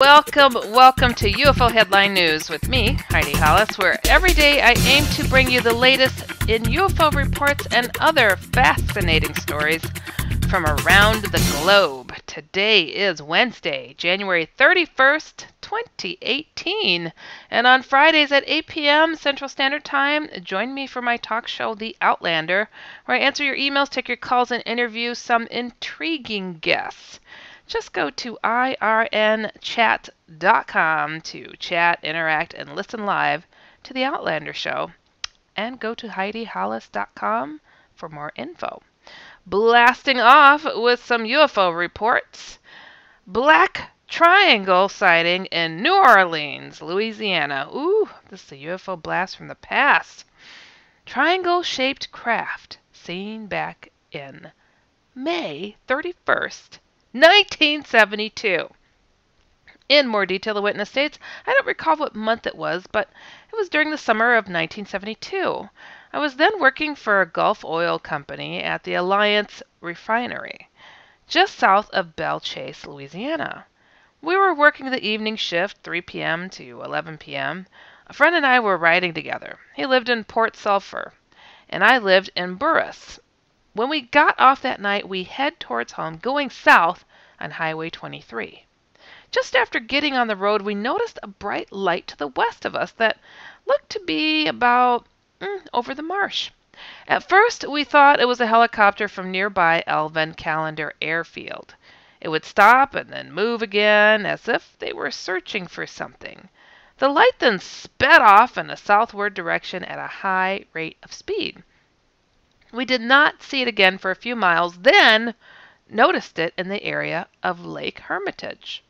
Welcome to UFO Headline News with me, Heidi Hollis, where every day I aim to bring you the latest in UFO reports and other fascinating stories from around the globe. Today is Wednesday, January 31st, 2018, and on Fridays at 8 p.m. Central Standard Time, join me for my talk show, The Outlander, where I answer your emails, take your calls, and interview some intriguing guests. Just go to irnchat.com to chat, interact, and listen live to The Outlander Show. And go to HeidiHollis.com for more info. Blasting off with some UFO reports. Black triangle sighting in New Orleans, Louisiana. Ooh, this is a UFO blast from the past. Triangle-shaped craft seen back in May 31st, 1972. In more detail, the witness states, I don't recall what month it was, but it was during the summer of 1972. I was then working for a Gulf oil company at the Alliance refinery, just south of Belle, Louisiana. We were working the evening shift, 3 p.m. to 11 p.m. A friend and I were riding together. He lived in Port Sulphur, and I lived in Buras. When we got off that night, we head towards home, going south on Highway 23. Just after getting on the road, we noticed a bright light to the west of us that looked to be about over the marsh. At first, we thought it was a helicopter from nearby Alvin Callender airfield. It would stop and then move again, as if they were searching for something. The light then sped off in a southward direction at a high rate of speed. We did not see it again for a few miles, then noticed it in the area of Lake Hermitage.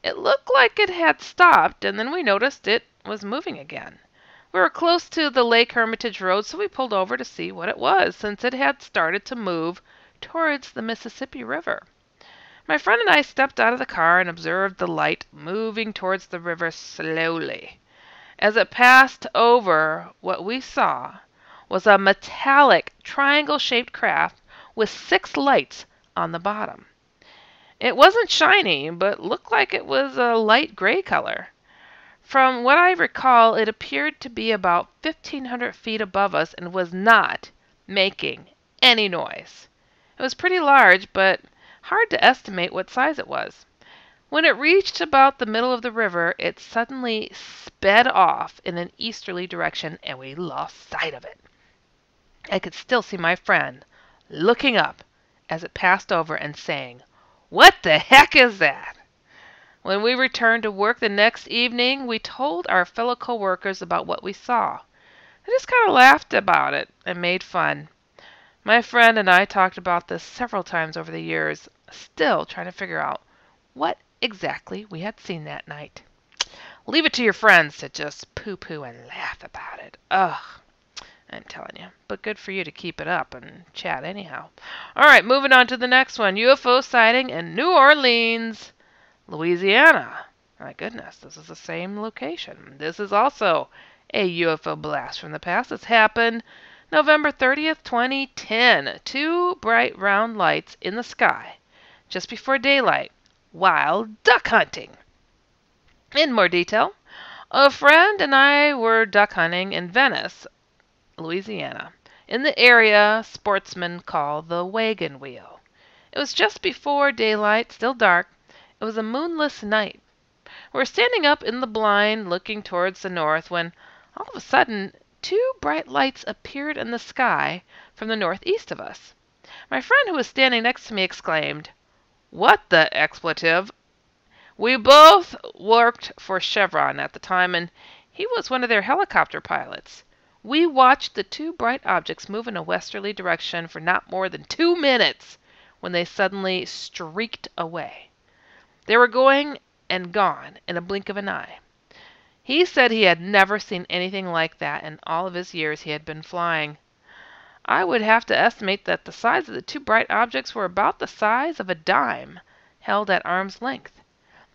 It looked like it had stopped, and then we noticed it was moving again. We were close to the Lake Hermitage Road, so we pulled over to see what it was, since it had started to move towards the Mississippi River. My friend and I stepped out of the car and observed the light moving towards the river slowly. As it passed over, what we saw was a metallic triangle-shaped craft with 6 lights on the bottom. It wasn't shiny, but looked like it was a light gray color. From what I recall, it appeared to be about 1,500 feet above us and was not making any noise. It was pretty large, but hard to estimate what size it was. When it reached about the middle of the river, it suddenly sped off in an easterly direction, and we lost sight of it. I could still see my friend looking up as it passed over and saying, "What the heck is that?" When we returned to work the next evening, we told our fellow co-workers about what we saw. They just kind of laughed about it and made fun. My friend and I talked about this several times over the years, still trying to figure out what exactly we had seen that night. Leave it to your friends to just poo-poo and laugh about it. Ugh. I'm telling you. But good for you to keep it up and chat anyhow. All right, moving on to the next one. UFO sighting in New Orleans, Louisiana. My goodness, this is the same location. This is also a UFO blast from the past. It's happened November 30th, 2010. 2 bright round lights in the sky just before daylight while duck hunting. In more detail, a friend and I were duck hunting in Venice, Louisiana, in the area sportsmen call the wagon wheel. It was just before daylight, still dark. It was a moonless night. We were standing up in the blind looking towards the north when all of a sudden 2 bright lights appeared in the sky from the northeast of us. My friend who was standing next to me exclaimed, "What the expletive?" We both worked for Chevron at the time, and he was one of their helicopter pilots. We watched the 2 bright objects move in a westerly direction for not more than 2 minutes when they suddenly streaked away. They were going and gone in a blink of an eye. He said he had never seen anything like that in all of his years he had been flying. I would have to estimate that the size of the 2 bright objects were about the size of a dime held at arm's length.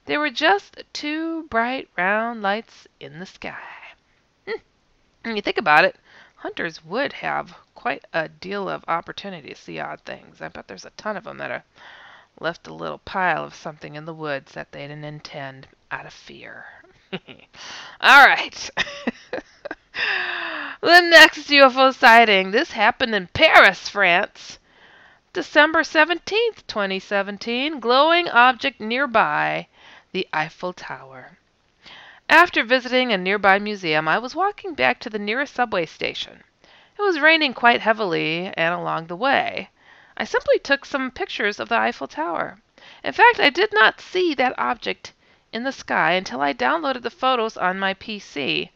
They were just 2 bright round lights in the sky. When you think about it, hunters would have quite a deal of opportunity to see odd things. I bet there's a ton of them that are left a little pile of something in the woods that they didn't intend out of fear. All right. The next UFO sighting. This happened in Paris, France. December 17th, 2017. Glowing object nearby, the Eiffel Tower. After visiting a nearby museum, I was walking back to the nearest subway station. It was raining quite heavily, and along the way, I simply took some pictures of the Eiffel Tower. In fact, I did not see that object in the sky until I downloaded the photos on my PC,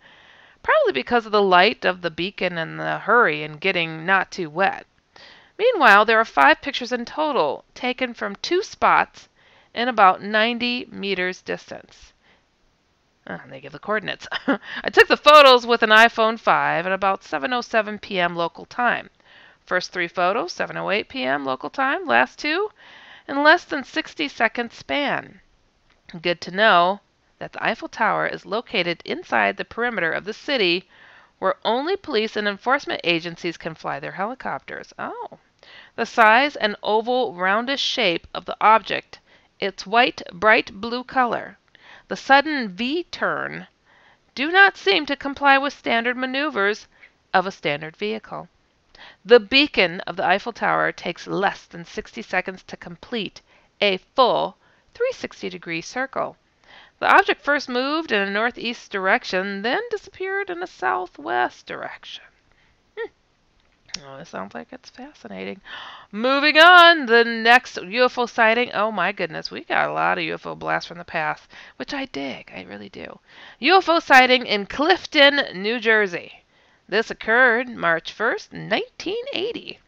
probably because of the light of the beacon and the hurry in getting not too wet. Meanwhile, there are 5 pictures in total, taken from 2 spots in about 90 meters distance. They give the coordinates. I took the photos with an iPhone 5 at about 7:07 p.m. local time. First 3 photos, 7:08 p.m. local time. Last 2, in less than 60-second span. Good to know that the Eiffel Tower is located inside the perimeter of the city where only police and enforcement agencies can fly their helicopters. Oh. The size and oval, roundish shape of the object, its white, bright blue color, the sudden V-turn, do not seem to comply with standard maneuvers of a standard vehicle. The beacon of the Eiffel Tower takes less than 60 seconds to complete a full 360-degree circle. The object first moved in a northeast direction, then disappeared in a southwest direction. Oh, this sounds like it's fascinating. Moving on, the next UFO sighting. Oh my goodness, we got a lot of UFO blasts from the past, which I dig. I really do. UFO sighting in Clifton, New Jersey. This occurred March 1st, 1980.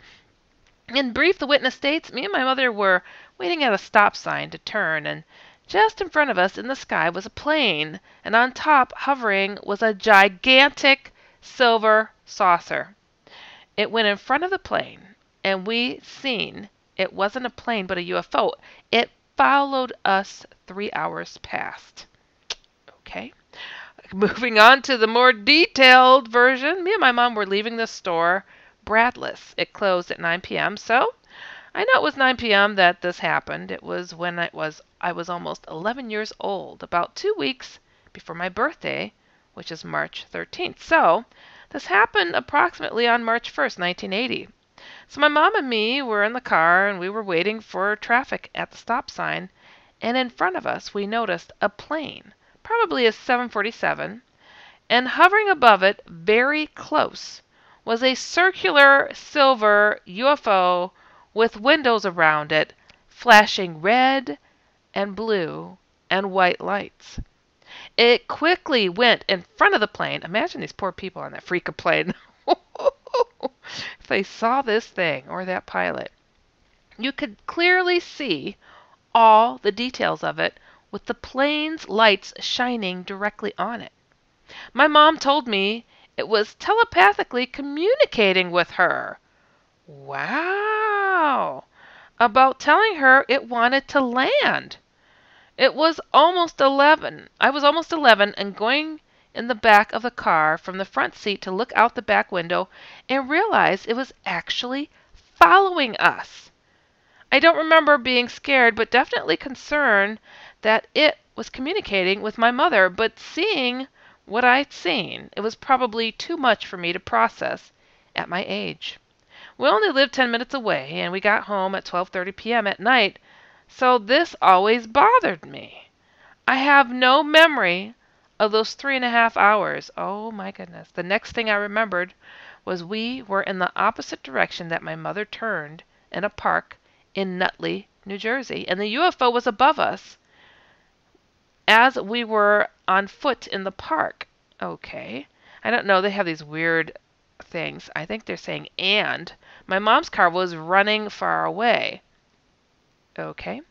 In brief, the witness states, me and my mother were waiting at a stop sign to turn, and just in front of us in the sky was a plane, and on top, hovering, was a gigantic silver saucer. It went in front of the plane, and we seen it wasn't a plane but a UFO. It followed us 3 hours past. Okay. Moving on to the more detailed version. Me and my mom were leaving the store Bradless. It closed at 9 p.m. So I know it was 9 p.m. that this happened. It was when I was almost 11 years old, about 2 weeks before my birthday, which is March 13th. So this happened approximately on March 1st, 1980. So my mom and me were in the car, and we were waiting for traffic at the stop sign, and in front of us we noticed a plane, probably a 747, and hovering above it, very close, was a circular silver UFO with windows around it, flashing red and blue and white lights. It quickly went in front of the plane. Imagine these poor people on that freaking plane. If they saw this thing, or that pilot, you could clearly see all the details of it with the plane's lights shining directly on it. My mom told me it was telepathically communicating with her. Wow! About telling her it wanted to land. It was almost 11. I was almost 11 and going in the back of the car from the front seat to look out the back window and realize it was actually following us. I don't remember being scared, but definitely concerned that it was communicating with my mother, but seeing what I'd seen, it was probably too much for me to process at my age. We only lived 10 minutes away, and we got home at 12:30 p.m. at night, so this always bothered me. I have no memory of those 3.5 hours. Oh my goodness. The next thing I remembered was we were in the opposite direction that my mother turned in a park in Nutley, New Jersey, and the UFO was above us as we were on foot in the park. Okay. I don't know. They have these weird things. I think they're saying and. My mom's car was running far away. Okay.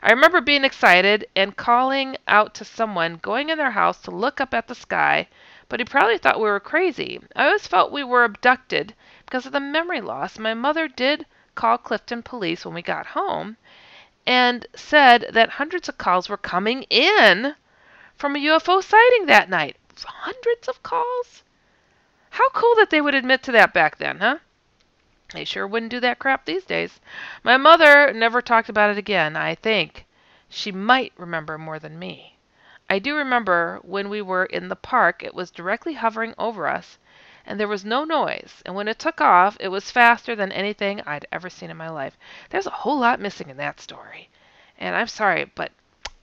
I remember being excited and calling out to someone going in their house to look up at the sky, but he probably thought we were crazy. I always felt we were abducted because of the memory loss. My mother did call Clifton police when we got home and said that hundreds of calls were coming in from a UFO sighting that night. Hundreds of calls? How cool that they would admit to that back then, huh? They sure wouldn't do that crap these days. My mother never talked about it again, I think. She might remember more than me. I do remember when we were in the park, it was directly hovering over us, and there was no noise, and when it took off, it was faster than anything I'd ever seen in my life. There's a whole lot missing in that story. And I'm sorry, but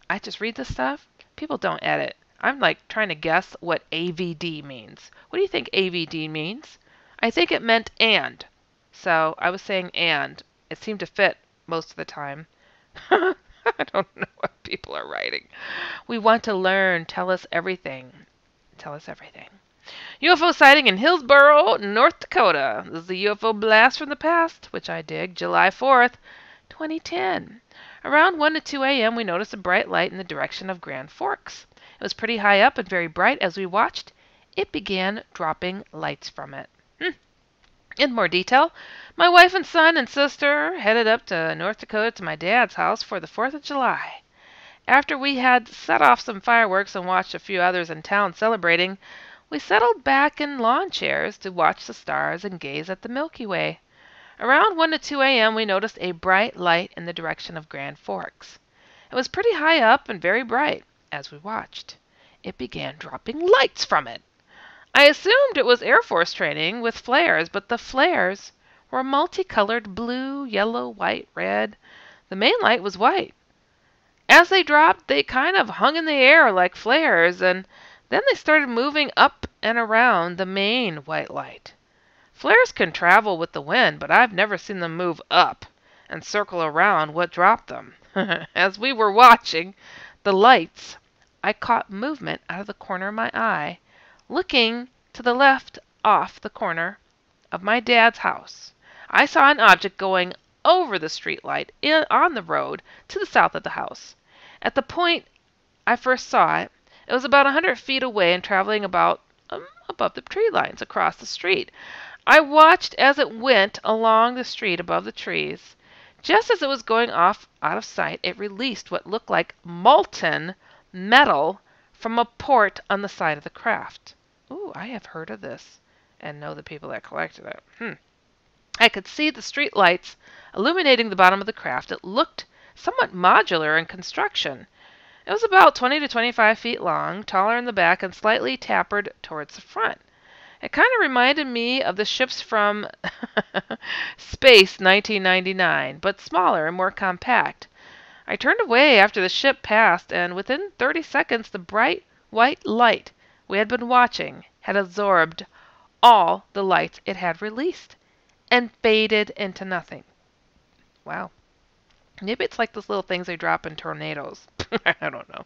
I just read this stuff. People don't edit. I'm like trying to guess what AVD means. What do you think AVD means? I think it meant and. So I was saying and. It seemed to fit most of the time. I don't know what people are writing. We want to learn. Tell us everything. Tell us everything. UFO sighting in Hillsboro, North Dakota. This is the UFO blast from the past, which I dig, July 4th, 2010. Around 1 to 2 a.m., we noticed a bright light in the direction of Grand Forks. It was pretty high up and very bright. As we watched, it began dropping lights from it. In more detail, my wife and son and sister headed up to North Dakota to my dad's house for the 4th of July. After we had set off some fireworks and watched a few others in town celebrating, we settled back in lawn chairs to watch the stars and gaze at the Milky Way. Around 1 to 2 a.m., we noticed a bright light in the direction of Grand Forks. It was pretty high up and very bright. As we watched, it began dropping lights from it. I assumed it was Air Force training with flares, but the flares were multicolored blue, yellow, white, red. The main light was white. As they dropped, they kind of hung in the air like flares, and then they started moving up and around the main white light. Flares can travel with the wind, but I've never seen them move up and circle around what dropped them. As we were watching the lights, I caught movement out of the corner of my eye, looking to the left off the corner of my dad's house. I saw an object going over the street light on the road to the south of the house. At the point I first saw it, it was about 100 feet away and traveling about above the tree lines across the street. I watched as it went along the street above the trees. Just as it was going off out of sight, it released what looked like molten metal from a port on the side of the craft. Ooh, I have heard of this and know the people that collected it. I could see the street lights illuminating the bottom of the craft. It looked somewhat modular in construction. It was about 20 to 25 feet long, taller in the back and slightly tapered towards the front. It kind of reminded me of the ships from Space 1999, but smaller and more compact. I turned away after the ship passed, and within 30 seconds the bright white light we had been watching had absorbed all the lights it had released and faded into nothing. Wow. Maybe it's like those little things they drop in tornadoes. I don't know.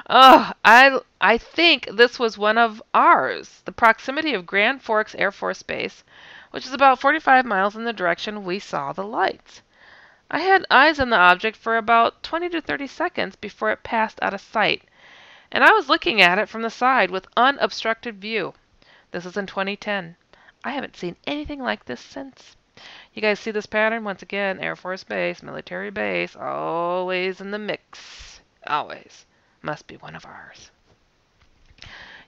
Oh, I think this was one of ours. The proximity of Grand Forks Air Force Base, which is about 45 miles in the direction we saw the lights. I had eyes on the object for about 20 to 30 seconds before it passed out of sight, and I was looking at it from the side with unobstructed view. This is in 2010. I haven't seen anything like this since. You guys see this pattern? Once again, Air Force Base, military base, always in the mix. Always. Must be one of ours.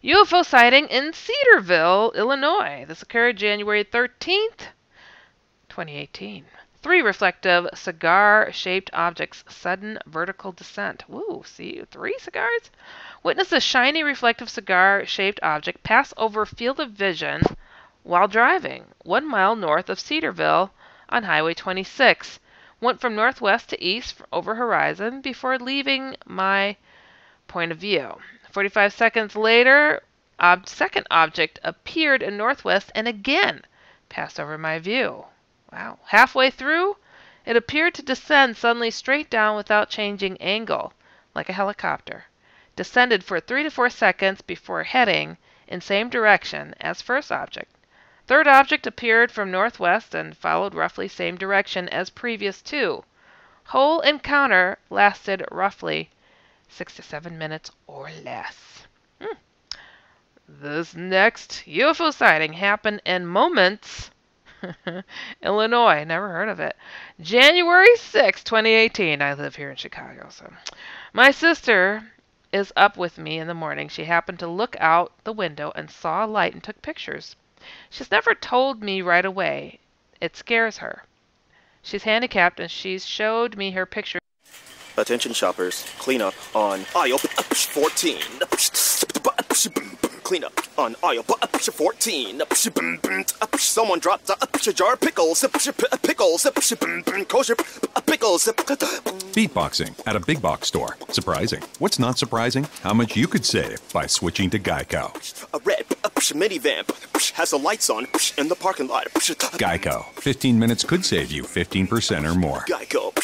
UFO sighting in Cedarville, Illinois. This occurred January 13th, 2018. 3 reflective cigar-shaped objects, sudden vertical descent. Woo, see, 3 cigars? Witness a shiny reflective cigar-shaped object pass over field of vision while driving 1 mile north of Cedarville on Highway 26. Went from northwest to east over horizon before leaving my point of view. 45 seconds later, second object appeared in northwest and again passed over my view. Wow. Halfway through, it appeared to descend suddenly straight down without changing angle, like a helicopter. Descended for 3 to 4 seconds before heading in same direction as first object. Third object appeared from northwest and followed roughly same direction as previous 2. Whole encounter lasted roughly 6 to 7 minutes or less. This next UFO sighting happened in Moments, Illinois. Never heard of it. January 6, 2018. I live here in Chicago, so. My sister is up with me in the morning. She happened to look out the window and saw a light and took pictures. She's never told me right away. It scares her. She's handicapped and she's showed me her picture. Attention shoppers, clean up on aisle 14. Clean up on aisle 14. Someone dropped a jar of pickles. Pickles. Kosher pickles. Beatboxing at a big box store. Surprising. What's not surprising? How much you could save by switching to Geico. A red minivan has the lights on in the parking lot. Geico. 15 minutes could save you 15% or more. Geico.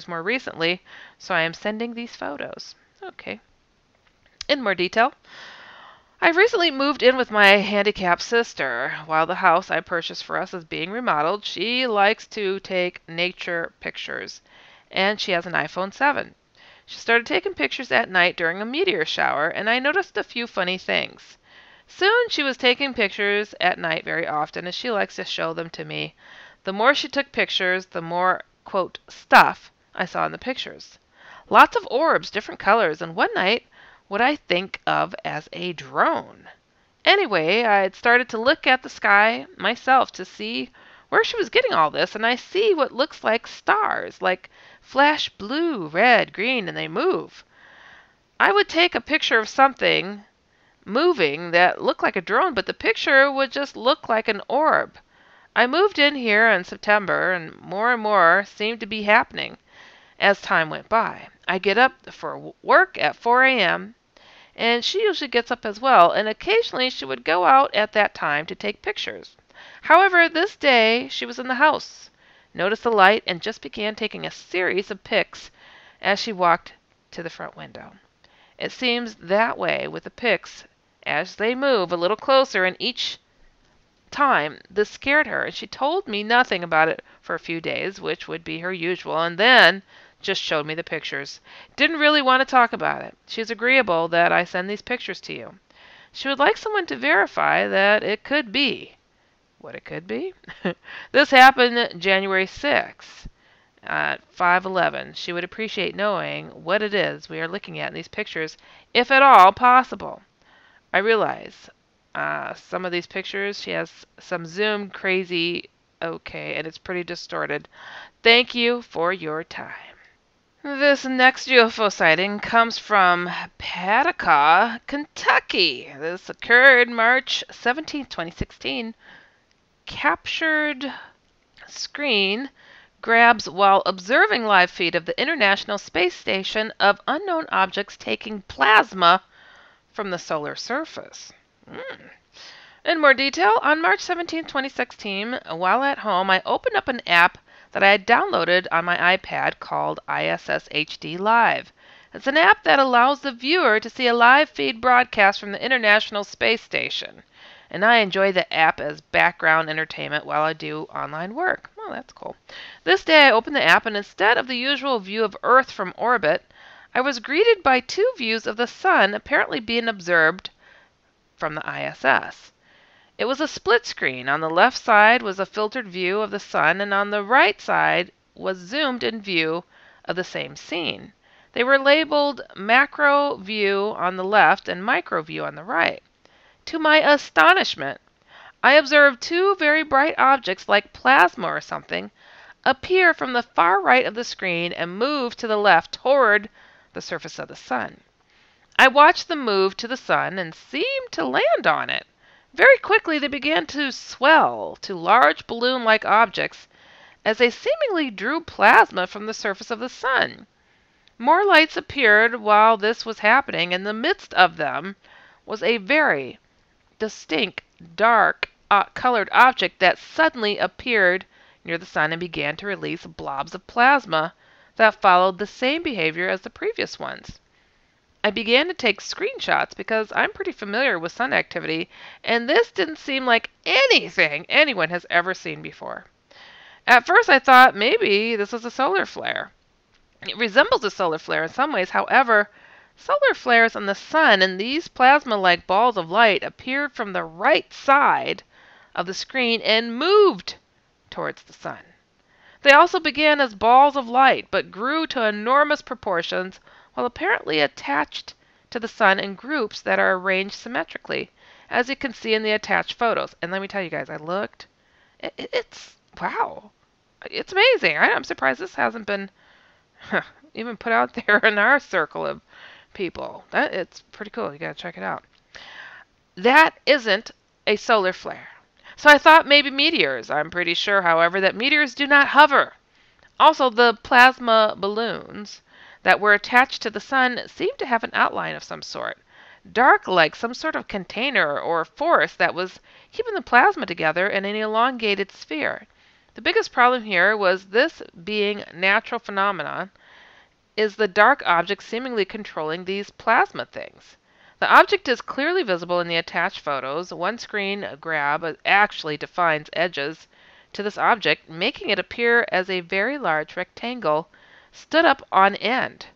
More recently, so I am sending these photos. Okay. In more detail, I've recently moved in with my handicapped sister. While the house I purchased for us is being remodeled, she likes to take nature pictures, and she has an iPhone 7. She started taking pictures at night during a meteor shower, and I noticed a few funny things. Soon she was taking pictures at night very often, as she likes to show them to me. The more she took pictures, the more, quote, stuff I saw in the pictures. Lots of orbs, different colors, and one night, what I think of as a drone. Anyway, I had started to look at the sky myself to see where she was getting all this, and I see what looks like stars, like flash blue, red, green, and they move. I would take a picture of something moving that looked like a drone, but the picture would just look like an orb. I moved in here in September, and more seemed to be happening as time went by. I get up for work at 4 a.m., and she usually gets up as well, and occasionally she would go out at that time to take pictures. However, this day she was in the house, noticed the light, and just began taking a series of pics as she walked to the front window. It seems that way with the pics as they move a little closer, and each time this scared her, and she told me nothing about it for a few days, which would be her usual, and then just showed me the pictures. Didn't really want to talk about it. She's agreeable that I send these pictures to you. She would like someone to verify that it could be what it could be. This happened January 6th at 5:11. She would appreciate knowing what it is we are looking at in these pictures, if at all possible. I realize some of these pictures, she has some zoom crazy, okay, and it's pretty distorted. Thank you for your time. This next UFO sighting comes from Paducah, Kentucky. This occurred March 17, 2016. Captured screen grabs while observing live feed of the International Space Station of unknown objects taking plasma from the solar surface. In more detail, on March 17, 2016, while at home, I opened up an app that I had downloaded on my iPad called ISS HD Live. It's an app that allows the viewer to see a live feed broadcast from the International Space Station. And I enjoy the app as background entertainment while I do online work. Oh, that's cool. This day I opened the app, and instead of the usual view of Earth from orbit, I was greeted by two views of the sun apparently being observed from the ISS. It was a split screen. On the left side was a filtered view of the sun, and on the right side was zoomed in view of the same scene. They were labeled macro view on the left and micro view on the right. To my astonishment, I observed two very bright objects like plasma or something appear from the far right of the screen and move to the left toward the surface of the sun. I watched them move to the sun and seemed to land on it. Very quickly they began to swell to large balloon-like objects as they seemingly drew plasma from the surface of the sun. More lights appeared while this was happening. In the midst of them was a very distinct, dark, colored object that suddenly appeared near the sun and began to release blobs of plasma that followed the same behavior as the previous ones. I began to take screenshots because I'm pretty familiar with sun activity, and this didn't seem like anything anyone has ever seen before. At first I thought maybe this was a solar flare. It resembles a solar flare in some ways. However, solar flares on the sun and these plasma-like balls of light appeared from the right side of the screen and moved towards the sun. They also began as balls of light, but grew to enormous proportions while apparently attached to the sun in groups that are arranged symmetrically. as you can see in the attached photos. And let me tell you guys, I looked. It's, wow. It's amazing. I'm surprised this hasn't been even put out there in our circle of people. It's pretty cool. You gotta check it out. That isn't a solar flare. So I thought maybe meteors. I'm pretty sure, however, that meteors do not hover. Also, the plasma balloons that were attached to the sun seemed to have an outline of some sort, dark like some sort of container or force that was keeping the plasma together in an elongated sphere. The biggest problem here was this being natural phenomena is the dark object seemingly controlling these plasma things. The object is clearly visible in the attached photos. One screen grab actually defines edges to this object, making it appear as a very large rectangle stood up on end.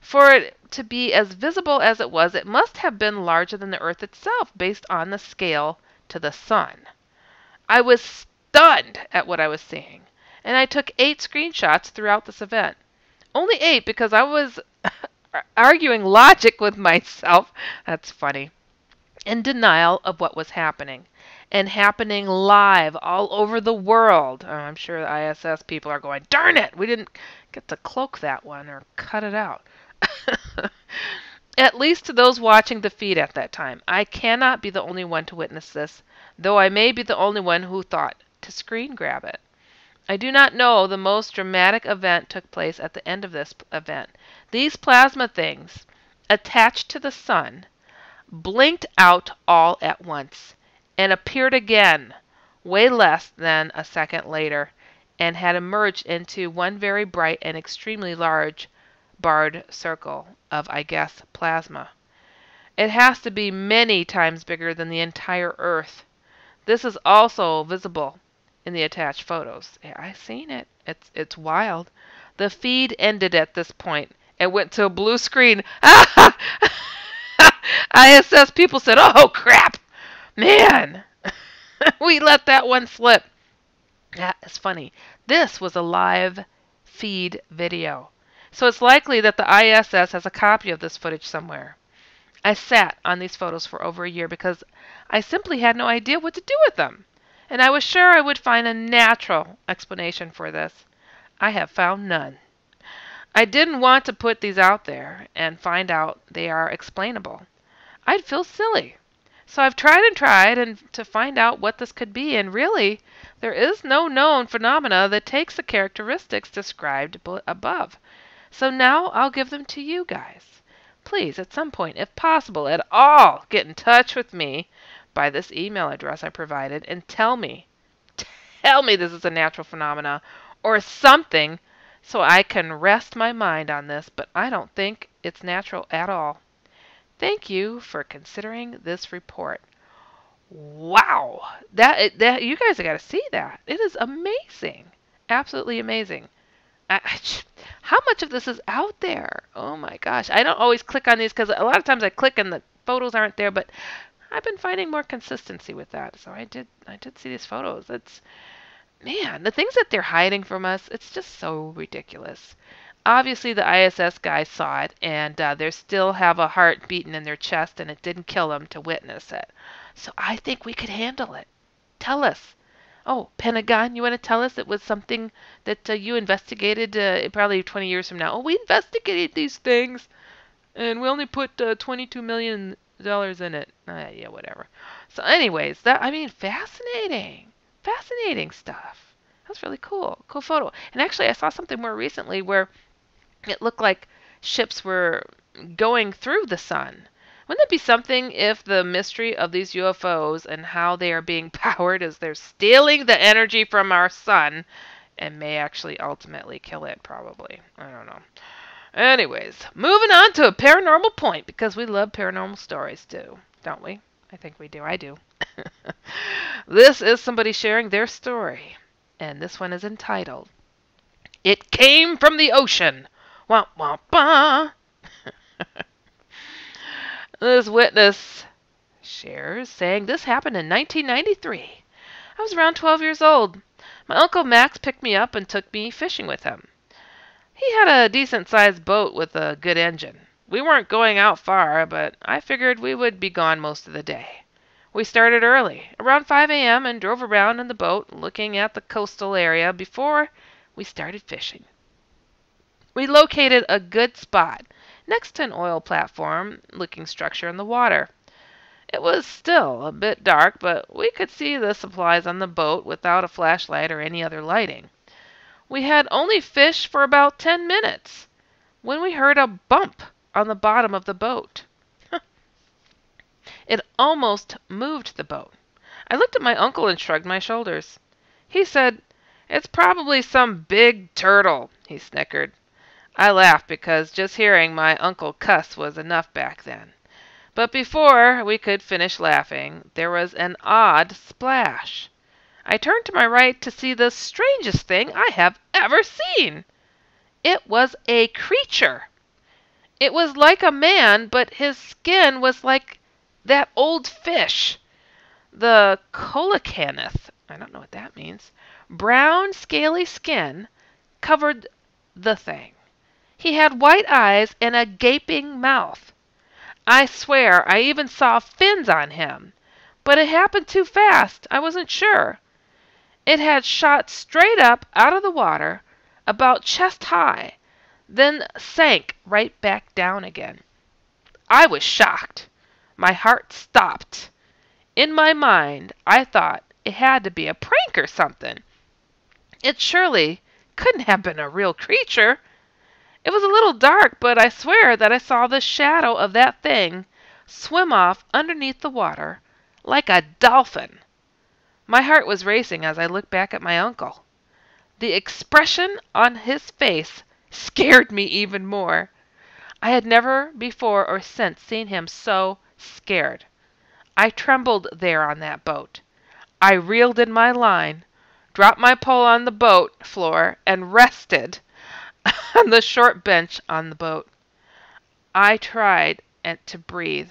For it to be as visible as it was, it must have been larger than the Earth itself based on the scale to the sun. I was stunned at what I was seeing, and I took 8 screenshots throughout this event. Only 8 because I was arguing logic with myself. That's funny. In denial of what was happening. And happening live all over the world. I'm sure the ISS people are going, darn it, we didn't get to cloak that one or cut it out. At least to those watching the feed at that time. I cannot be the only one to witness this, though I may be the only one who thought to screen grab it. I do not know the most dramatic event took place at the end of this event. These plasma things, attached to the sun, blinked out all at once and appeared again way less than a second later and had emerged into one very bright and extremely large barred circle of, I guess, plasma. It has to be many times bigger than the entire Earth. This is also visible in the attached photos. Yeah, I've seen it. It's wild. The feed ended at this point and went to a blue screen. ISS people said, oh crap, man, we let that one slip. That is funny. This was a live feed video. So it's likely that the ISS has a copy of this footage somewhere. I sat on these photos for over a year because I simply had no idea what to do with them. And I was sure I would find a natural explanation for this. I have found none. I didn't want to put these out there and find out they are explainable. I'd feel silly. So I've tried and to find out what this could be, and really, there is no known phenomena that takes the characteristics described above. So now I'll give them to you guys. Please, at some point, if possible at all, get in touch with me by this email address I provided and tell me this is a natural phenomena or something so I can rest my mind on this, but I don't think it's natural at all. Thank you for considering this report. Wow, that you guys have got to see that. It is amazing, absolutely amazing. How much of this is out there? Oh my gosh, I don't always click on these because a lot of times I click and the photos aren't there, but I've been finding more consistency with that. So I did see these photos. It's, man, the things that they're hiding from us, it's just so ridiculous. Obviously, the ISS guys saw it, and they still have a heart beating in their chest, and it didn't kill them to witness it. So I think we could handle it. Tell us. Oh, Pentagon, you want to tell us it was something that you investigated probably 20 years from now? Oh, we investigated these things, and we only put $22 million in it. Yeah, whatever. So anyways, fascinating. Fascinating stuff. That's really cool. Cool photo. And actually, I saw something more recently where it looked like ships were going through the sun. Wouldn't it be something if the mystery of these UFOs and how they are being powered is they're stealing the energy from our sun and may actually ultimately kill it, probably. I don't know. Anyways, moving on to a paranormal point, because we love paranormal stories too, don't we? I think we do. I do. This is somebody sharing their story, and this one is entitled, It Came from the Ocean. Wah, wah, bah. This witness shares, saying, this happened in 1993. I was around 12 years old. My Uncle Max picked me up and took me fishing with him. He had a decent-sized boat with a good engine. We weren't going out far, but I figured we would be gone most of the day. We started early, around 5 a.m., and drove around in the boat looking at the coastal area before we started fishing. We located a good spot next to an oil platform-looking structure in the water. It was still a bit dark, but we could see the supplies on the boat without a flashlight or any other lighting. We had only fished for about 10 minutes when we heard a bump on the bottom of the boat. It almost moved the boat. I looked at my uncle and shrugged my shoulders. He said, "It's probably some big turtle," he snickered. I laughed because just hearing my uncle cuss was enough back then. But before we could finish laughing, there was an odd splash. I turned to my right to see the strangest thing I have ever seen. It was a creature. It was like a man, but his skin was like that old fish, the coelacanth. I don't know what that means. Brown, scaly skin covered the thing. He had white eyes and a gaping mouth. I swear I even saw fins on him, but it happened too fast. I wasn't sure. It had shot straight up out of the water, about chest high, then sank right back down again. I was shocked. My heart stopped. In my mind, I thought it had to be a prank or something. It surely couldn't have been a real creature. It was a little dark, but I swear that I saw the shadow of that thing swim off underneath the water like a dolphin. My heart was racing as I looked back at my uncle. The expression on his face scared me even more. I had never before or since seen him so scared. I trembled there on that boat. I reeled in my line, dropped my pole on the boat floor, and rested on the short bench on the boat. I tried to breathe.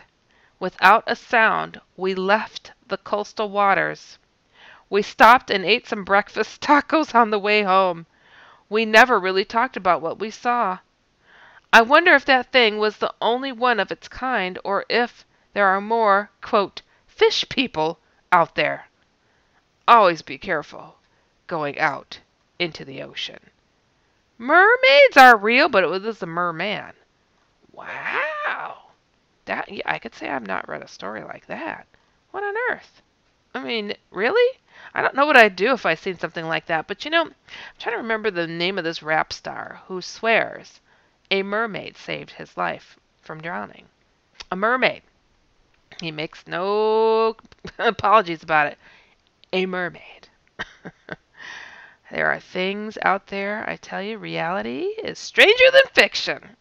Without a sound, we left the coastal waters. We stopped and ate some breakfast tacos on the way home. We never really talked about what we saw. I wonder if that thing was the only one of its kind, or if there are more, quote, fish people out there. Always be careful going out into the ocean. Mermaids are real, but it was a merman. Wow. That, yeah, I could say I've not read a story like that. What on earth? I mean, really? I don't know what I'd do if I seen something like that. But I'm trying to remember the name of this rap star who swears a mermaid saved his life from drowning. A mermaid. He makes no apologies about it. A mermaid. There are things out there, I tell you, reality is stranger than fiction.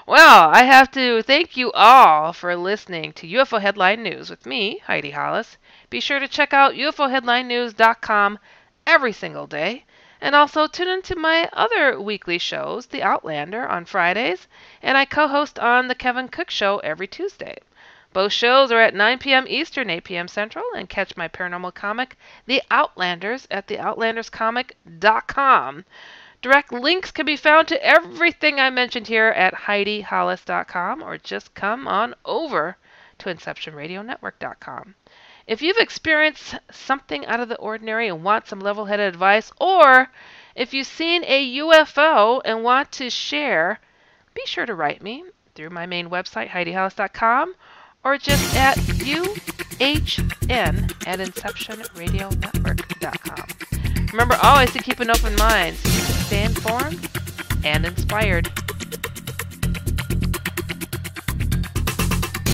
Well, I have to thank you all for listening to UFO Headline News with me, Heidi Hollis. Be sure to check out UFOHeadlineNews.com every single day. And also tune into my other weekly shows, The Outlander on Fridays, and I co-host on The Kevin Cook Show every Tuesday. Both shows are at 9 p.m. Eastern, 8 p.m. Central, and catch my paranormal comic, The Outlanders, at theoutlanderscomic.com. Direct links can be found to everything I mentioned here at HeidiHollis.com, or just come on over to InceptionRadioNetwork.com. If you've experienced something out of the ordinary and want some level-headed advice, or if you've seen a UFO and want to share, be sure to write me through my main website, HeidiHollis.com, or just at UHN@InceptionRadioNetwork.com. Remember always to keep an open mind so you can stay informed and inspired.